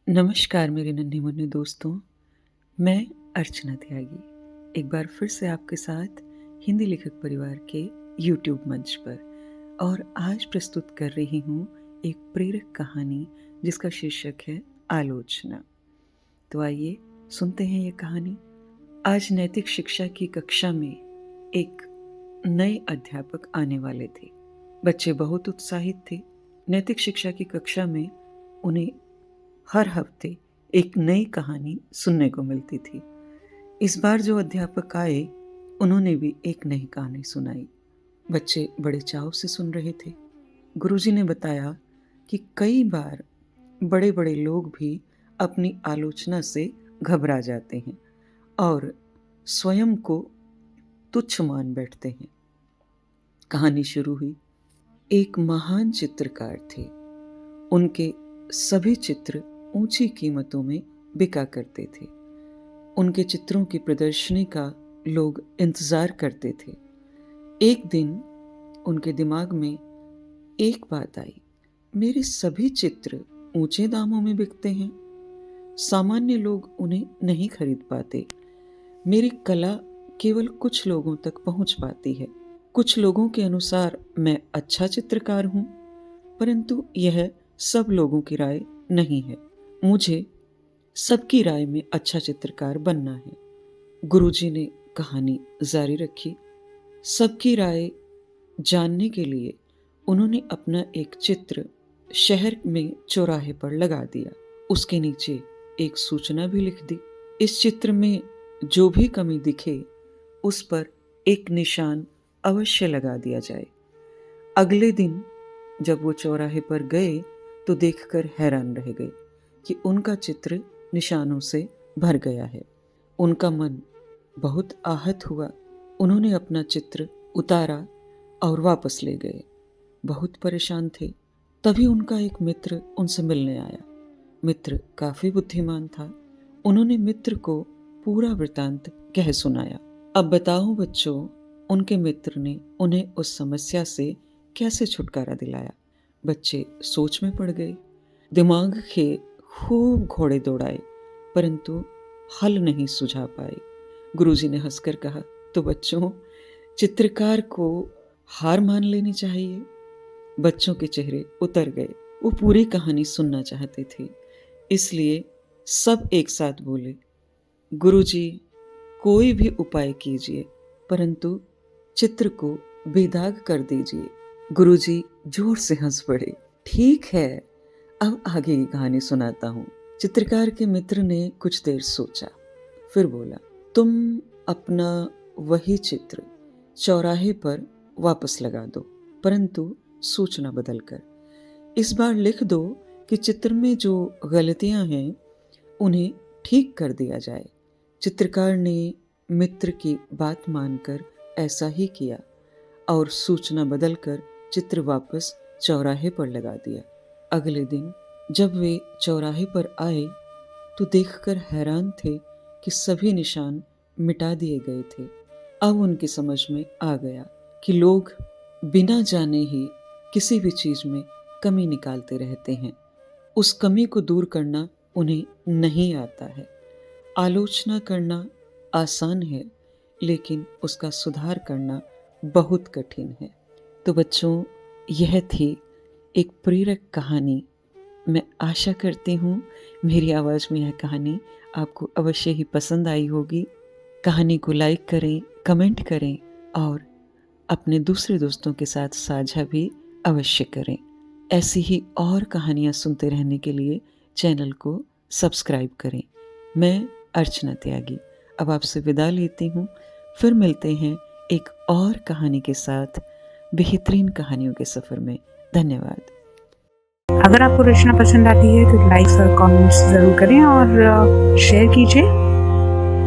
नमस्कार मेरे नन्हे मुन्ने दोस्तों, मैं अर्चना त्यागी एक बार फिर से आपके साथ हिंदी लेखक परिवार के यूट्यूब मंच पर और आज प्रस्तुत कर रही हूँ एक प्रेरक कहानी जिसका शीर्षक है आलोचना। तो आइए सुनते हैं ये कहानी। आज नैतिक शिक्षा की कक्षा में एक नए अध्यापक आने वाले थे। बच्चे बहुत उत्साहित थे। नैतिक शिक्षा की कक्षा में उन्हें हर हफ्ते एक नई कहानी सुनने को मिलती थी। इस बार जो अध्यापक आए उन्होंने भी एक नई कहानी सुनाई। बच्चे बड़े चाव से सुन रहे थे। गुरुजी ने बताया कि कई बार बड़े बड़े लोग भी अपनी आलोचना से घबरा जाते हैं और स्वयं को तुच्छ मान बैठते हैं। कहानी शुरू हुई। एक महान चित्रकार थे। उनके सभी चित्र ऊंची कीमतों में बिका करते थे। उनके चित्रों की प्रदर्शनी का लोग इंतजार करते थे। एक दिन उनके दिमाग में एक बात आई, मेरे सभी चित्र ऊंचे दामों में बिकते हैं, सामान्य लोग उन्हें नहीं खरीद पाते। मेरी कला केवल कुछ लोगों तक पहुंच पाती है। कुछ लोगों के अनुसार मैं अच्छा चित्रकार हूं, परंतु यह सब लोगों की राय नहीं है। मुझे सबकी राय में अच्छा चित्रकार बनना है। गुरुजी ने कहानी जारी रखी। सबकी राय जानने के लिए उन्होंने अपना एक चित्र शहर में चौराहे पर लगा दिया। उसके नीचे एक सूचना भी लिख दी, इस चित्र में जो भी कमी दिखे उस पर एक निशान अवश्य लगा दिया जाए। अगले दिन जब वो चौराहे पर गए तो देखकर हैरान रह गए कि उनका चित्र निशानों से भर गया है। उनका मन बहुत आहत हुआ। उन्होंने अपना चित्र उतारा और वापस ले गए। बहुत परेशान थे। तभी उनका एक मित्र उनसे मिलने आया। मित्र काफी बुद्धिमान था। उन्होंने मित्र को पूरा वृतांत कह सुनाया। अब बताओ बच्चों, उनके मित्र ने उन्हें उस समस्या से कैसे छुटकारा दिलाया। बच्चे सोच में पड़ गए। दिमाग के खूब घोड़े दौड़ाए, परंतु हल नहीं सुझा पाए। गुरुजी ने हंसकर कहा, तो बच्चों, चित्रकार को हार मान लेनी चाहिए। बच्चों के चेहरे उतर गए। वो पूरी कहानी सुनना चाहते थे, इसलिए सब एक साथ बोले, गुरुजी, कोई भी उपाय कीजिए, परंतु चित्र को बेदाग कर दीजिए। गुरुजी जोर से हंस पड़े। ठीक है, अब आगे की कहानी सुनाता हूँ। चित्रकार के मित्र ने कुछ देर सोचा, फिर बोला, तुम अपना वही चित्र चौराहे पर वापस लगा दो, परंतु सूचना बदल कर। इस बार लिख दो कि चित्र में जो गलतियां हैं उन्हें ठीक कर दिया जाए। चित्रकार ने मित्र की बात मानकर ऐसा ही किया और सूचना बदलकर चित्र वापस चौराहे पर लगा दिया। अगले दिन जब वे चौराहे पर आए तो देखकर हैरान थे कि सभी निशान मिटा दिए गए थे। अब उनकी समझ में आ गया कि लोग बिना जाने ही किसी भी चीज में कमी निकालते रहते हैं। उस कमी को दूर करना उन्हें नहीं आता है। आलोचना करना आसान है, लेकिन उसका सुधार करना बहुत कठिन है। तो बच्चों, यह थी एक प्रेरक कहानी। मैं आशा करती हूँ मेरी आवाज़ में यह कहानी आपको अवश्य ही पसंद आई होगी। कहानी को लाइक करें, कमेंट करें और अपने दूसरे दोस्तों के साथ साझा भी अवश्य करें। ऐसी ही और कहानियाँ सुनते रहने के लिए चैनल को सब्सक्राइब करें। मैं अर्चना त्यागी अब आपसे विदा लेती हूँ। फिर मिलते हैं एक और कहानी के साथ बेहतरीन कहानियों के सफ़र में। धन्यवाद। अगर आपको रचना पसंद आती है तो लाइक और कमेंट्स ज़रूर करें और शेयर कीजिए।